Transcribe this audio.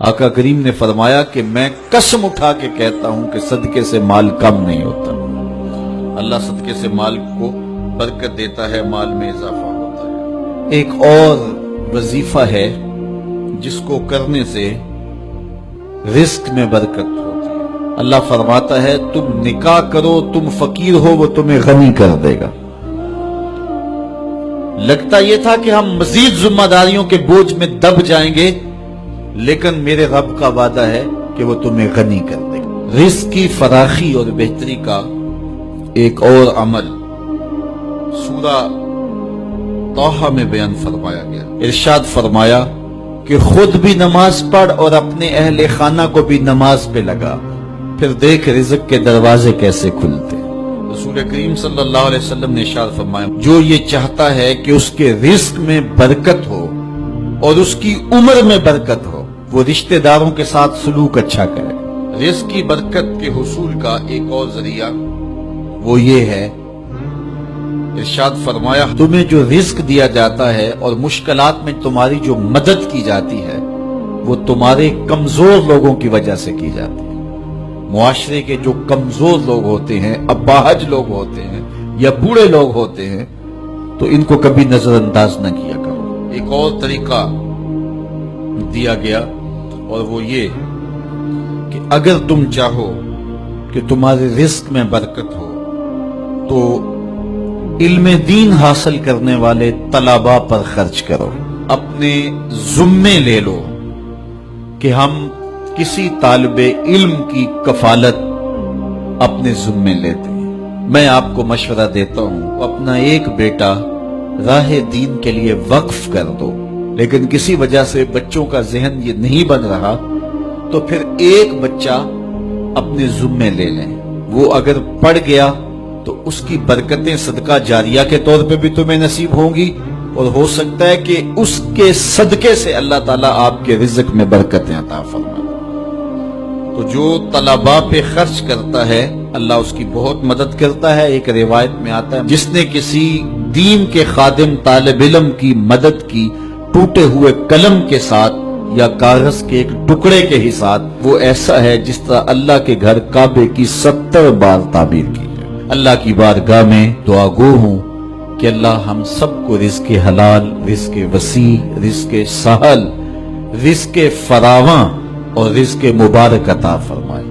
آقا کریم نے فرمایا کہ میں قسم اٹھا کے کہتا ہوں کہ صدقے سے مال کم نہیں ہوتا. اللہ صدقے سے مال کو برکت دیتا ہے، مال میں اضافہ ہوتا ہے. ایک اور وظیفہ ہے جس کو کرنے سے رزق میں برکت ہوتی ہے. اللہ فرماتا ہے تم نکاح کرو، تم فقیر ہو وہ تمہیں غنی کر دے گا. لگتا یہ تھا کہ ہم مزید ذمہ داریوں کے بوجھ میں دب جائیں گے، لیکن میرے رب کا وعدہ ہے کہ وہ تمہیں غنی کر دے گا. رزق کی فراخی اور بہتری کا ایک اور عمل سورہ طٰہٰ میں بیان فرمایا گیا. ارشاد فرمایا کہ خود بھی نماز پڑھ اور اپنے اہل خانہ کو بھی نماز پہ لگا، پھر دیکھ رزق کے دروازے کیسے کھلتے. رسول کریم صلی اللہ علیہ وسلم نے ارشاد فرمایا جو یہ چاہتا ہے کہ اس کے رزق میں برکت ہو اور اس کی عمر میں برکت ہو، وہ رشتہ داروں کے ساتھ سلوک اچھا کرے. رزق کی برکت کے حصول کا ایک اور ذریعہ وہ یہ ہے، ارشاد فرمایا تمہیں جو رزق دیا جاتا ہے اور مشکلات میں تمہاری جو مدد کی جاتی ہے وہ تمہارے کمزور لوگوں کی وجہ سے کی جاتی ہے. معاشرے کے جو کمزور لوگ ہوتے ہیں، اپاہج لوگ ہوتے ہیں یا بوڑھے لوگ ہوتے ہیں، تو ان کو کبھی نظر انداز نہ کیا کرو. ایک اور طریقہ دیا گیا اور وہ یہ کہ اگر تم چاہو کہ تمہارے رزق میں برکت ہو تو علم دین حاصل کرنے والے طلباء پر خرچ کرو. اپنے ذمے لے لو کہ ہم کسی طالب علم کی کفالت اپنے ذمے لیتے ہیں. میں آپ کو مشورہ دیتا ہوں اپنا ایک بیٹا راہ دین کے لیے وقف کر دو، لیکن کسی وجہ سے بچوں کا ذہن یہ نہیں بن رہا تو پھر ایک بچہ اپنے ذمے لے لیں. وہ اگر پڑھ گیا تو اس کی برکتیں صدقہ جاریہ کے طور پہ بھی تمہیں نصیب ہوں گی، اور ہو سکتا ہے کہ اس کے صدقے سے اللہ تعالیٰ آپ کے رزق میں برکتیں عطا فرمائے. تو جو طلباء پہ خرچ کرتا ہے اللہ اس کی بہت مدد کرتا ہے. ایک روایت میں آتا ہے جس نے کسی دین کے خادم طالب علم کی مدد کی ٹوٹے ہوئے قلم کے ساتھ یا کاغذ کے ایک ٹکڑے کے ہی ساتھ، وہ ایسا ہے جس طرح اللہ کے گھر کعبے کی 70 بار تعمیر کی ہے. اللہ کی بارگاہ میں دعا گو ہوں کہ اللہ ہم سب کو رزق حلال، رزق وسیع، رزق سہل، رزق فراواں اور رزق مبارک عطا فرمائے.